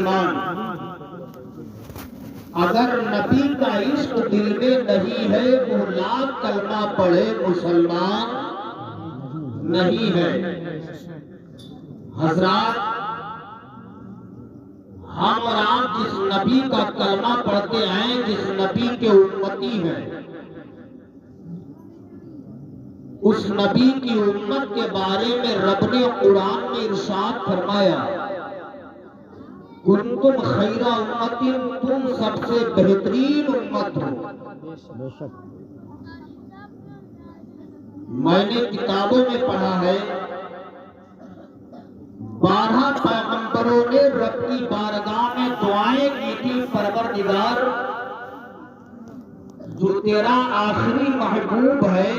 मुसलमान, अगर नबी का इश्क दिल में नहीं है वो लाख कलमा पढ़े मुसलमान नहीं है। हजरात, हम और आप जिस नबी का कलमा पढ़ते हैं, जिस नबी के उम्मती हैं, उस नबी की उम्मत के बारे में रब ने कुरान में इरशाद फरमाया, कुंतुम खैरा उम्मतिन, तुम सबसे बेहतरीन उम्मत हो। मैंने किताबों में पढ़ा है 12 पैगंबरों ने रब की बारगाह में दुआएं की थी, परवरदिगार जो तेरा आखिरी महबूब है,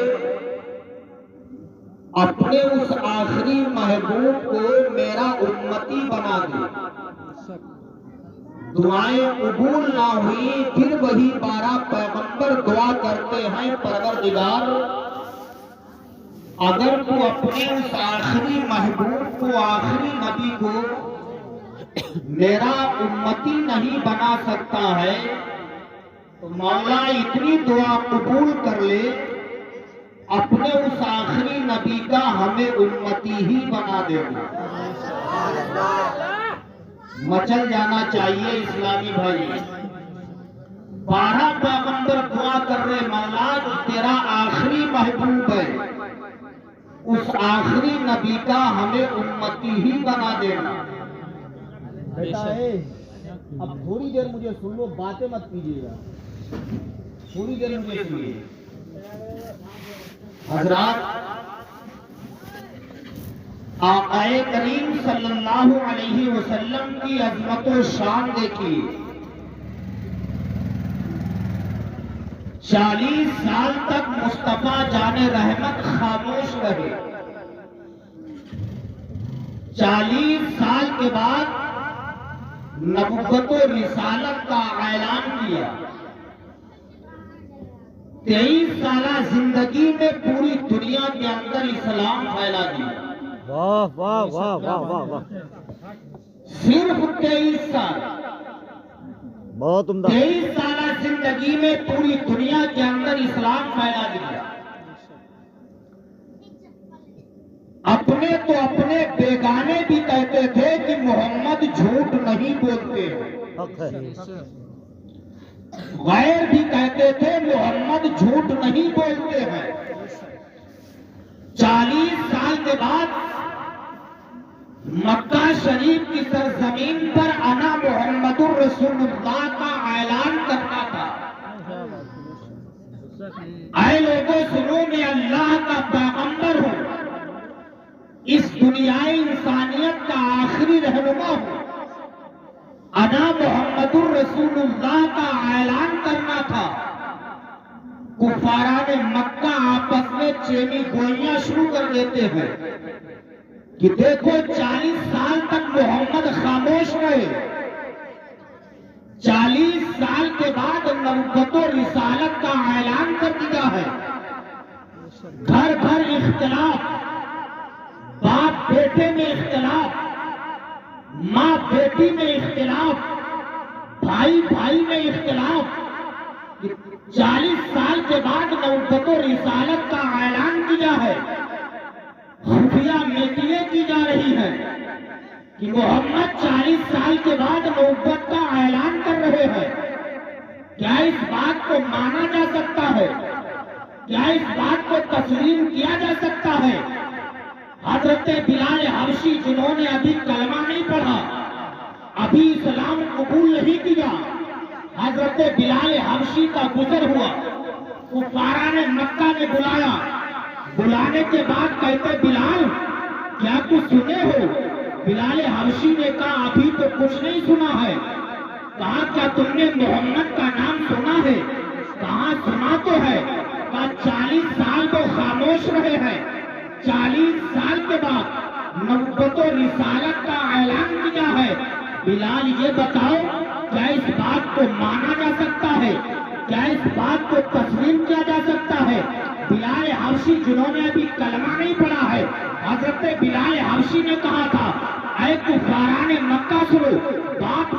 अपने उस आखिरी महबूब को मेरा उम्मती बना दे। दुआएं कबूल ना हुई, फिर वही 12 पैगंबर दुआ करते हैं, परवरदिगार अगर तू अपने उस आखिरी महबूब को, आखिरी नबी को मेरा उम्मती नहीं बना सकता है, तो मौला इतनी दुआ कबूल कर ले, अपने उस आखिरी नबी का हमें उम्मती ही बना देना। मचल जाना चाहिए इस्लामी भाई। 12 पैगंबर दुआ कर रहे, मौला जो तेरा आखिरी महबूब है, उस आखिरी नबी का हमें उम्मती ही बना देना। बेटा है, अब थोड़ी देर मुझे सुन लो, बातें मत कीजिएगा, थोड़ी देर मुझे सुनिए। हजरात, आक़ाए करीम सल्लल्लाहु अलैहि वसल्लम की अज़मत और शान देखिए। 40 साल तक मुस्तफा जाने रहमत खामोश रहे। 40 साल के बाद नबुव्वत और रिसालत का ऐलान किया। 23 साला जिंदगी में पूरी दुनिया के अंदर इस्लाम फैला दिया। वाह वाह वाह वाह वाह वाह, सिर्फ 23 साल, बहुत उम्दा। 23 साला जिंदगी में पूरी दुनिया के अंदर इस्लाम फैला दिया। अपने तो अपने बेगाने भी कहते थे कि मोहम्मद झूठ नहीं बोलते, गैर भी कहते थे मोहम्मद झूठ नहीं बोलते हैं। 40 साल के बाद मक्का शरीफ की सरजमीन पर अना मोहम्मदुर रसूलुल्लाह का ऐलान करना था। ऐ लोगों सुनो, मैं अल्लाह का पैगंबर हूं, इस दुनियाई इंसानियत का आखिरी रहनुमा हूं। अना मोहम्मदुर रसूलुल्लाह का ऐलान करना था। कुफारा ने मक्का आपस में चेनी गोलियां शुरू कर देते हैं कि देखो 40 साल तक मोहम्मद खामोश रहे, 40 साल के बाद नबुव्वत और रिसालत का ऐलान कर दिया है। घर घर इख्तिलाफ, बाप बेटे में इख्तिलाफ, माँ बेटी में इख्तिलाफ, भाई भाई में इख्तिलाफ। 40 साल के बाद नबुव्वत और रिसालत का ऐलान किया है। खुफिया मीटिंगें की जा रही है कि मोहम्मद 40 साल के बाद नबुव्वत का ऐलान कर रहे हैं। क्या इस बात को माना जा सकता है? क्या इस बात को तस्लीम किया जा सकता है? हजरत बिलाल हबशी, जिन्होंने अभी कलमा नहीं पढ़ा, अभी इस्लाम कबूल नहीं किया, हजरत बिलाल हबशी का गुजर हुआ। कुफारा ने मक्का में बुलाया, बुलाने के बाद कहते बिलाल क्या कुछ सुने हो? बिलाल हबशी ने कहा अभी तो कुछ नहीं सुना है। कहा क्या तुमने मोहम्मद का नाम सुना है? कहा सुना तो है। कहा 40 साल तो खामोश रहे हैं, 40 साल के बाद नबुव्वत और रिसालत का ऐलान किया है। बिलाल ये बताओ, क्या इस बात को माना जा सकता है? क्या इस बात को तस्लीम किया जा सकता है? बिलाल हबशी, जिन्होंने अभी कलमा नहीं पढ़ा है, हजरत बिलाल हबशी ने कहा था ऐ कुफारा ने मक्का सुनो, बाप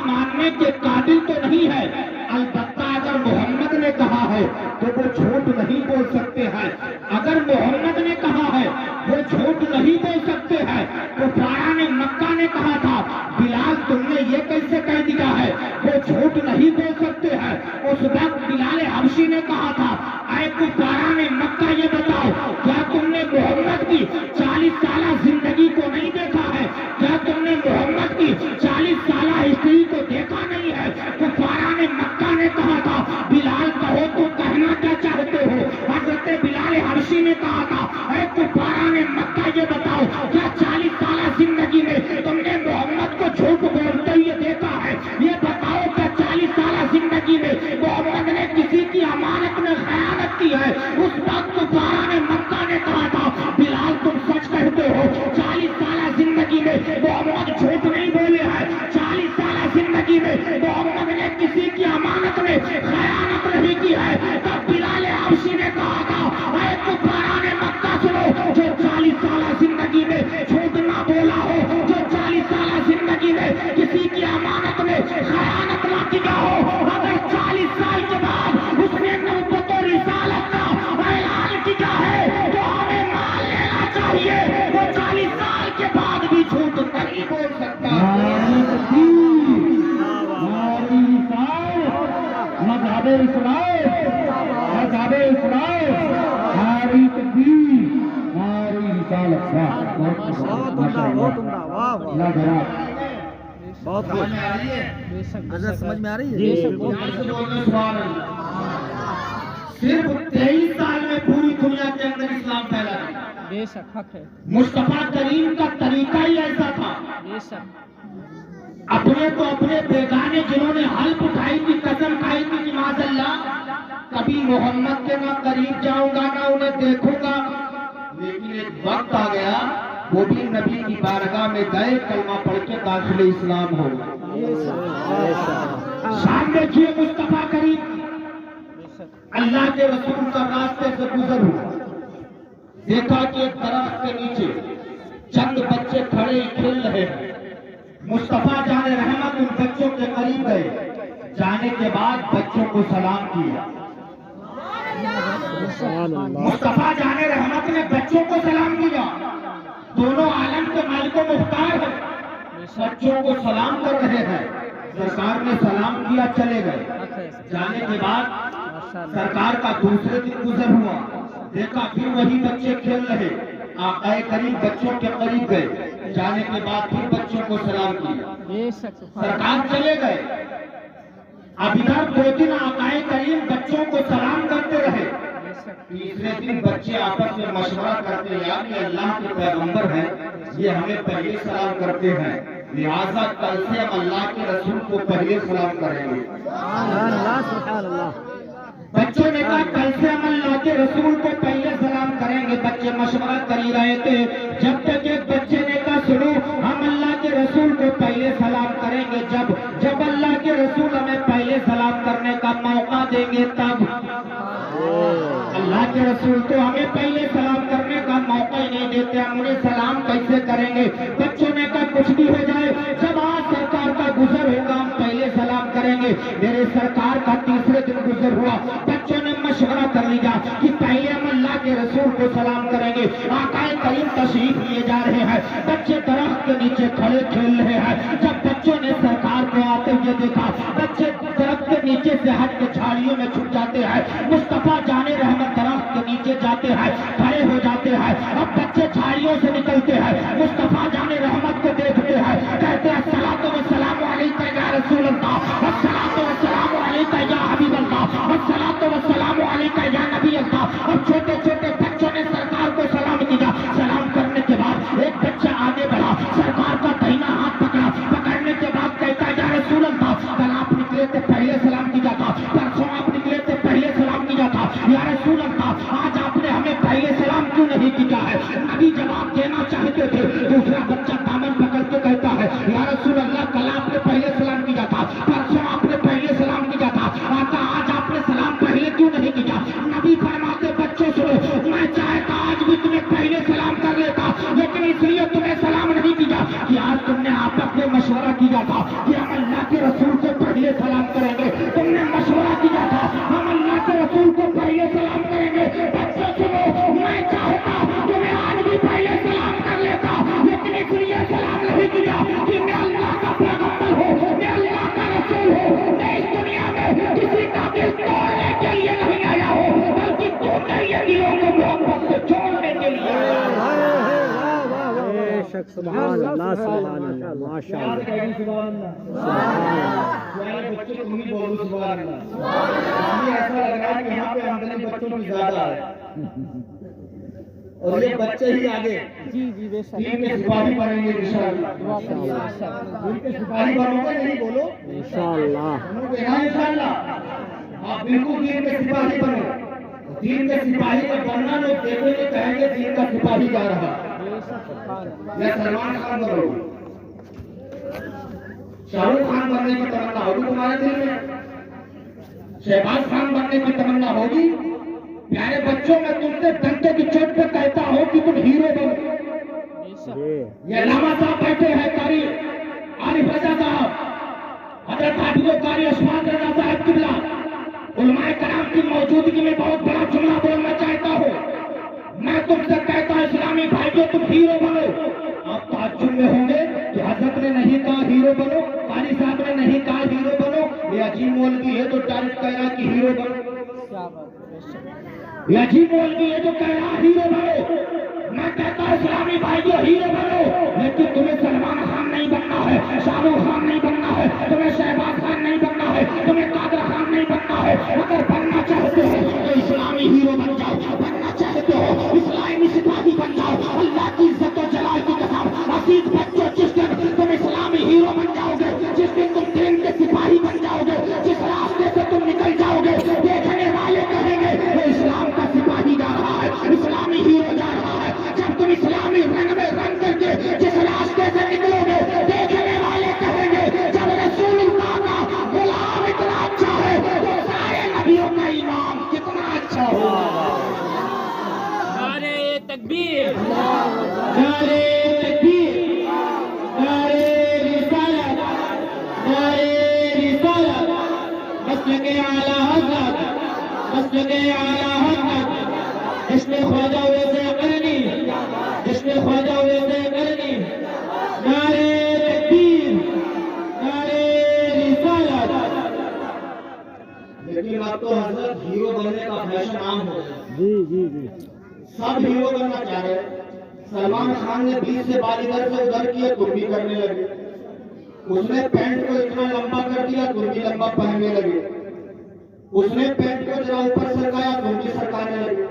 मानने के काबिल तो नहीं है। अलबत्ता अगर मोहम्मद ने कहा है तो वो झूठ नहीं बोल सकते हैं। अगर मोहम्मद ने कहा है वो झूठ नहीं बोल सकते हैं। तो फारा ने मक्का ने कहा था बिलाल तुमने ये कैसे कह दिया है, वो झूठ नहीं बोल सकते हैं। उस वक्त बिलाल हबशी ने कहा था ऐ कुफारा ने मक्का ये बताओ क्या तुमने मोहम्मद की 40 साल जिंदगी को नहीं देखा है, क्या तुमने मोहम्मद की 40 साल हिस्ट्री को देखा नहीं है। कुफारा ने मक्का ने कहा था बिलाल कहो तो कहना क्या चाहते हो। हजरत बिलाल हबशी ने कहा था ऐ कुफारा ने मक्का ये बताओ क्या 40 साल जिंदगी में तुमने मोहम्मद को झूठ बोलते हुए देखा है। ये बताओ क्या 40 साल जिंदगी में मोहम्मद ने किसी की अमानत में खयानत की है। उस वक्त कुफारा ने मक्का ने कहा था बिलाल तुम सच कहते हो, 40 साल जिंदगी में मोहम्मद झूठ नहीं बोले हैं। 40 साल जिंदगी में मोहम्मद ने किसी की अमानत में खयानत नहीं की है। तब बिलाल हबशी ने कहा था ऐ कुफारा ने मक्का सुनो, जो 40 साल जिंदगी में झूठ ना बोला हो, जो 40 साल जिंदगी में किसी की अमानत में खयानत ना किया हो, अगर 40 साल के बाद उसने नबूवत और रिसालत का ऐलान किया है तो हमें मान लेना चाहिए। वो 40 साल के बाद भी झूठ नहीं बोल सकता। मज़हब इस्लाम, मज़हब इस्लाम, हमारी तकबीर, हमारी रिसालत। बहुत समझ में आ रही है? समझ में आ रही है। सिर्फ 23 साल में पूरी दुनिया के अंदर इस्लाम फैला है। बेशक हक है, मुस्तफा करीम का तरीका ही ऐसा था। बेशक अपने तो अपने बेगाने जिन्होंने हल्फ उठाई थी, कसम खाई थी कि माज़अल्लाह कभी मोहम्मद के ना करीब जाऊंगा ना उन्हें देखूंगा, लेकिन एक वक्त आ गया वो भी नबी की बारगाह में गए, कलमा पढ़ के दाखिले इस्लाम हो गए। शाम देखिए मुस्तफा करीम अल्लाह के रसूल का रास्ते से गुजर हुआ, देखा कि एक दरख्त के नीचे चंद बच्चे खड़े खेल रहे हैं। मुस्तफा जाने रहमत उन बच्चों के करीब गए, जाने के बाद बच्चों को सलाम किया। मुस्तफा जाने रहमत ने बच्चों को सलाम किया। दोनों आलम के मालिक मुख्तार है, बच्चों को सलाम कर रहे हैं। सरकार ने सलाम किया, चले गए। जाने के बाद सरकार का दूसरे दिन गुजर हुआ, देखा फिर वही बच्चे खेल रहे। आए करीब बच्चों के करीब गए, जाने के बाद फिर बच्चों को सलाम किया। सरकार चले गए। अब इधर 2 दिन आकाए करीम बच्चों को सलाम करते रहे। तीसरे दिन बच्चे आपस में मशवरा करते यार ये अल्लाह के पैगंबर हैं, ये हमें पहले सलाम करते हैं, लिहाजा कल से हम अल्लाह के रसूल को पहले सलाम करेंगे। बच्चों ने कहा कल से हम अल्लाह के रसूल को पहले सलाम करेंगे। बच्चे मशवरा कर ही रहे थे, जब तक एक बच्चे ने कहा सुनो हम अल्लाह के रसूल को पहले सलाम करेंगे जब अल्लाह के रसूल हमें पहले सलाम करने का मौका देंगे तब। अल्लाह के रसूल तो हमें पहले सलाम करने का मौका ही नहीं देते, हम उन्हें सलाम कैसे करेंगे। बच्चों ने कहा कुछ भी हो जाए, जब आज सरकार का गुजर होगा हम पहले सलाम करेंगे। मेरे सरकार का तीसरे दिन गुजर हुआ, बच्चों ने मशवरा कर लिया कि पहले हम अल्लाह के रसूल को सलाम करेंगे। आकाए करीम तशरीफ लिए जा रहे हैं, बच्चे दरख्त के नीचे खड़े खेल रहे हैं। जब बच्चों ने सरकार को आते हुए देखा, बच्चे दरख्त के नीचे से हट के झाड़ियों में छुप जाते हैं। मुस्तफा जाने रहमत दरख्त के नीचे जाते हैं, खड़े हो जाते हैं। अब बच्चे झाड़ियों से निकलते हैं, मुस्तफा जाने रहमत को देखते हैं, कहते हैं अस्सलातु वस्सलामु अलैका या रसूल अल्लाह, अस्सलातु वस्सलामु अलैका या हबीब अल्लाह, अस्सलातु वस्सलामु अलैका या नबी अल्लाह। अब छोटे छोटे बच्चों ने सरकार को सलाम किया। सलाम करने के बाद एक बच्चा आगे बढ़ा, सरकार का दाहिना हाथ पकड़ा, पकड़ने के बाद कहता या रसूल अल्लाह कल आप निकले थे पहले सलाम किया था, परसों आप निकले थे पहले सलाम किया था, या रसूल अल्लाह आज आपने हमें पहले सलाम क्यों नहीं किया है। नबी सुभान अल्लाह, माशाअल्लाह, सुभान अल्लाह। प्यारे बच्चों तुम ही बोलो सुभान अल्लाह। मुझे ऐसा लग रहा है कि यहाँ पे आमदनी बच्चों की ज्यादा है और ये बच्चे ही आगे जी जी बेशक दीन के सिपाही बनेंगे इंशाअल्लाह। दीन के सिपाही बनोगे, नहीं बोलो इंशाअल्लाह, बनोगे ना इंशाअल्लाह। आप बिल्कुल दीन के सिपाही बनो। दीन के सिपाही का बनना लोग देखेंगे, कहेंगे दीन का सिपाही जा रहा है। या सलमान खान बनो, शाहरुख खान बनने की तमन्ना होगी तुम्हारे दिल में, शहबाज खान बनने की तमन्ना होगी। प्यारे बच्चों, मैं तुमसे डंडे की चोट पे कहता हूँ कि तुम हीरो बनो। ये लामा साहब बैठे हैं, कारी आरिफ रजा साहब, हजरत हाफिज़ कारी उस्मान रजा साहब किबला, उलमाए कराम की मौजूदगी में बहुत बड़ा जुमला बोलना चाहता हूँ। मैं तुमसे कहता हूँ इस्लामी भाइयों, तुम हीरो बनो। आप ताज्जुब में होंगे कि हजरत ने नहीं कहा हीरो बनो, कारी साहब ने नहीं कहा हीरो बनो, ये अजीम मौलवी है तो डायरेक्ट कह रहा कि हीरो बनो। ये अजीब मौलवी है जो कह रहा हीरो बनो। मैं कहता हूँ इस्लामी भाइयों हीरो बनो, लेकिन तुम्हें सलमान खान नहीं बनना है, शाहरुख खान नहीं बनना है, तुम्हें शहबाज खान नहीं बनना है, तुम्हें कादर खान नहीं बनना है। अगर बनना चाहते हो तो इस्लामी हीरो बन जाओ, बनना चाहते हो इस्लामी सिपाही बन जाओ। अल्लाह की इज्जत और जलाल की कसम, अजीज बच्चों, जिस दिन तुम इस्लामी हीरो बन जाओगे, जिस दिन तुम दीन के सिपाही बन जाओगे, जिस रास्ते से तुम निकल जाओगे, देखने वाले कहेंगे वो इस्लाम का सिपाही जा रहा है, इस्लामी हीरो जा रहा है। जब तुम इस्लामी रंग में रंग करके जिस रास्ते से निकलोगे, देखने वाले कहेंगे जब रसूलुल्लाह का गुलाम इतना अच्छा है तो सारे नबियों का इमाम कितना अच्छा होगा। नारे तकबीर, नारे तकबीर, नारे रिसालत, नारे रिसालत, मसलके आला हज़रत, मसलके आला हज़रत, इसमें ख्वाजा वैसे करनी, इसमें ख्वाजा वैसे करनी। नारे तकबीर, नारे रिसालत। लेकिन अब तो हजरत हीरो बनने का फैशन आम हो गया। जी जी जी, सब हीरो बनना चाह रहे हैं। सलमान खान ने 20 से 22 इधर से उधर किया, तुम भी करने लगे। उसने पैंट को इतना लंबा कर दिया, तुम भी लंबा पहनने लगे। उसने पैंट को जरा ऊपर सरकाया, तुम भी सरकाने लगे।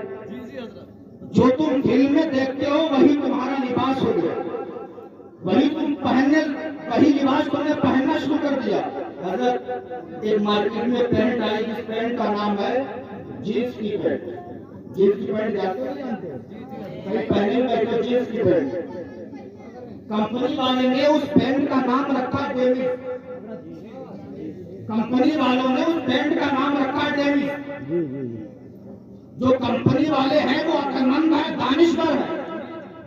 जो तुम फिल्म में देखते हो वही तुम्हारा लिबास हो गया, वही तुम पहनने, वही लिबास तुमने पहनना शुरू कर दिया। अगर एक मार्केट में पैंट आई, जिस पैंट का नाम है जींस की पैंट। जींस की पैंट जानते हो, जानते हो? कहीं पहने बैठे जींस की पैंट। कंपनी वाले ने उस पैंट का नाम रखा डेविड। कंपनी वालों ने उस पैंट का नाम रखा डेविड। जो कंपनी वाले हैं वो अक्लमंद है, दानिशवर है,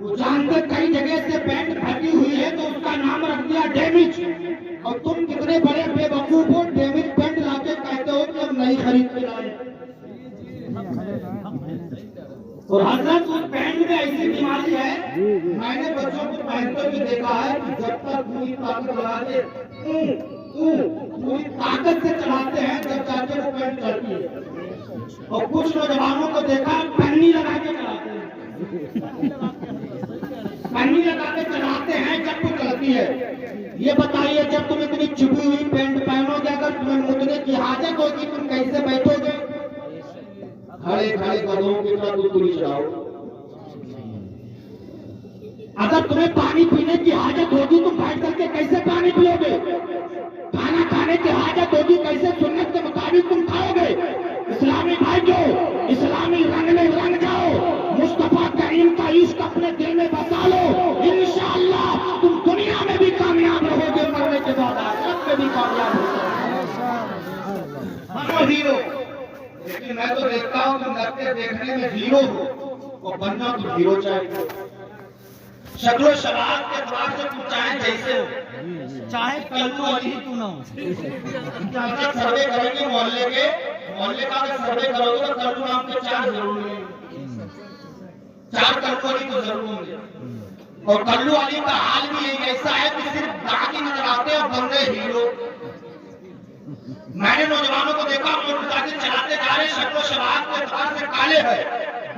वो जानते कई जगह से पैंट फटी हुई है तो उसका नाम रख दिया डैमेज। और तुम कितने बड़े बेवकूफ हो, डैमेज पैंट लाके कहते हो कि हम नहीं खरीद के लाए। और हजरत उस पैंट में ऐसी बीमारी है, मैंने बच्चों को पहनते हुए देखा है कि जब तक पूरी ताकत लगा के पूरी ताकत से चलाते हैं जब जाके वो पैंट चलती है। और कुछ नौजवानों को देखा पन्नी लगा के चलाते हैं, पन्नी लगा के चलाते हैं जब वो चलती है। ये बताइए जब तुम इतनी चुभी हुई पैंट पहनोगे, अगर तुम्हें मुतने की हाजत होगी तुम कैसे बैठोगे? खड़े खड़े कदमों की तरह दूरी चलाओ। अगर तुम्हें पानी पीने की हाजत होगी तुम बैठ करके कैसे पानी पियोगे? खाना खाने की हाजत होगी कैसे सुन्नत के मुताबिक तुम खाओगे? इस्लामी भाइयों, इस्लामी रंग में रंग जाओ, मुस्तफा करीम का इश्क अपने दिल में बसा लो, इंशाअल्लाह तुम दुनिया में भी कामयाब रहोगे, मरने के बाद आखिरत में भी कामयाब होगे। हीरो, लेकिन मैं तो देखता हूँ तुम लगते देखने में हीरो हो और बनना तुम हीरो चाहिए। शक्लो शबाब के बाद से तुम चाहे जैसे हो, चाहे कल्लू वाली ही तू ना हो। सर्वे करेंगे मोहल्ले का अगर सर्वे करोगे तो कल्लू नाम के 4 जरूर मिलेंगे, 4 कल्लू वाली तो जरूर होंगे। और कल्लू वाली का हाल भी यही ऐसा है कि सिर्फ दागी नजर आते हैं और बन गए हीरो। मैंने नौजवानों को देखा मोटरसाइकिल चलाते जा रहे, शक्लो शबाब के बाद से काले है,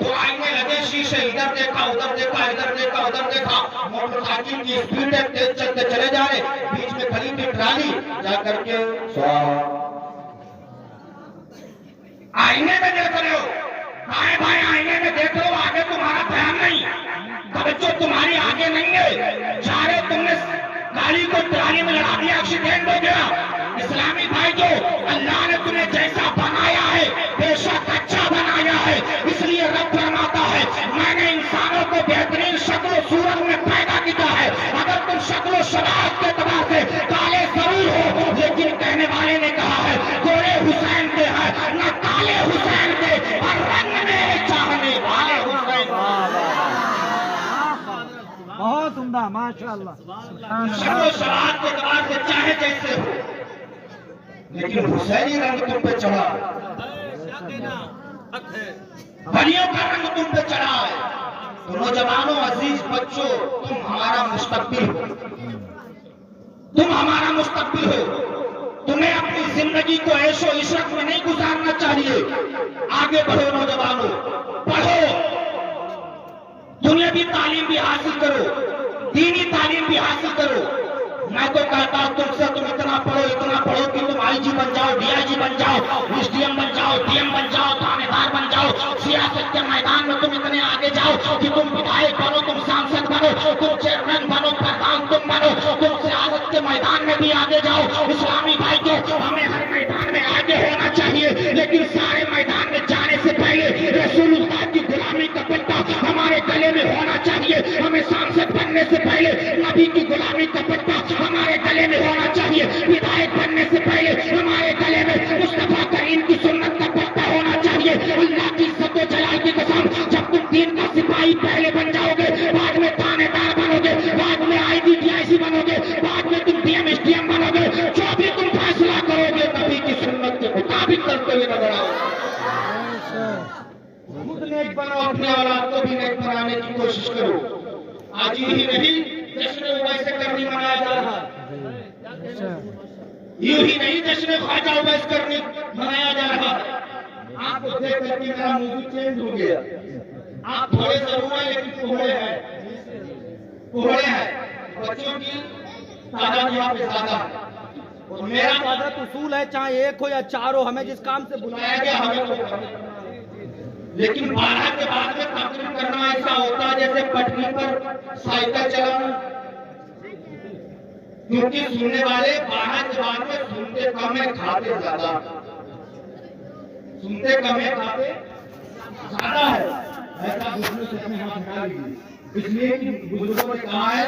दो आईने लगे शीशे, इधर देखा उधर देखा, इधर देखा उधर देखा, मोटरसाइकिल की स्पीड तेज चलते चले जा रहे, बीच में खड़ी थी ट्राली, जा करके आईने में देख रहे हो, भाई भाई आईने में देख रहे हो, आगे तुम्हारा ध्यान नहीं, तवज्जो तुम्हारी आगे नहीं है, जा रहे तुमने गाड़ी को ट्राली में लड़ा दिया, एक्सीडेंट हो गया। इस्लामी भाई जो अल्लाह ने तुम्हें जैसा बनाया है बेशक अच्छा बनाया है, इसलिए रब फरमाता है मैंने इंसानों को बेहतरीन शक्ल सूरत में पैदा किया है। अगर तुम शक्ल शराब के तबाह से काले जरूर हो, लेकिन कहने वाले ने कहा है गोरे हुसैन के है न काले हुसैन के, और रंग में चाहने वाले हुसैन। बहुत उम्दा, माशाअल्लाह। शक्ल शराब के तबाह से चाहे जैसे हो, लेकिन हुसैनी रंग तुम पे चढ़ा है, बलियों का रंग तुम पे चढ़ा है। तो नौजवानों, अजीज बच्चों, तुम हमारा मुस्तकबिल हो, तुम हमारा मुस्तकबिल हो। तुम्हें अपनी जिंदगी को ऐशो इशरत में नहीं गुजारना चाहिए। आगे बढ़ो नौजवानों, पढ़ो, दुनियावी तालीम भी हासिल करो, दीनी तालीम भी हासिल करो। मैं तो कहता हूं तुमसे तुम इतना पढ़ो कि तुम आईजी बन जाओ, डीआईजी बन जाओ, एसडीएम बन जाओ, डीएम बन जाओ, थानेदार बन जाओ, सियासत के मैदान में तुम इतने आगे जाओ कि तुम विधायक बनो, तुम सांसद बनो, तुम चेयरमैन बनो, प्रधान तुम बनो, तुम सियासत के मैदान में भी आगे जाओ। इस्लामी भाई को हमें हर मैदान में आगे होना चाहिए, लेकिन सारे मैदान में जाने से पहले रसूलुल्लाह की गुलामी का पट्टा हमारे गले में होना चाहिए। हमें सांसद बनने से पहले नबी की गुलामी का पट्टा हमारे गले में होना चाहिए। विधायक बनने से पहले हमारे गले में मुस्तफा करीम की सुन्नत का पट्टा होना चाहिए। अल्लाह की इज्जत व जलाल की कसम, जब तुम दीन का सिपाही पहले बन जाओगे, बाद में थानेदार बनोगे, बाद में आईजी डीआईजी बनोगे, बाद में तुम डीएम एसडीएम बनोगे, जो भी तुम फैसला करोगे नबी की सुन्नत के मुताबिक करते हुए नजर आओगे। खुद नेक बनो, अपने औलाद को भी नेक बनाने की कोशिश करो। आज ही नहीं जश्न उवैस करनी मनाया जा रहा है, यूं ही नहीं जश्न ख्वाजा उवैस करनी मनाया जा रहा है। आपको देख करके मेरा मौजूद चेंज हो गया। आप थोड़े जरूर हैं लेकिन कोहड़े हैं। बच्चों की तादाद यहाँ पे ज्यादा है और मेरा आदत उसूल है, चाहे एक हो या चार हो, हमें जिस काम से बुलाया गया हमें, लेकिन 12 के बाद में तकरीर करना ऐसा होता है जैसे पटरी पर साइकिल चलाना, क्योंकि सुनने वाले 12 के बाद में सुनते कम है खाते ज्यादा, सुनते कम है खाते ज्यादा है। ऐसा बुजुर्ग से अपने हाथ हटा लीजिए, इसलिए कि बुजुर्गों ने कहा है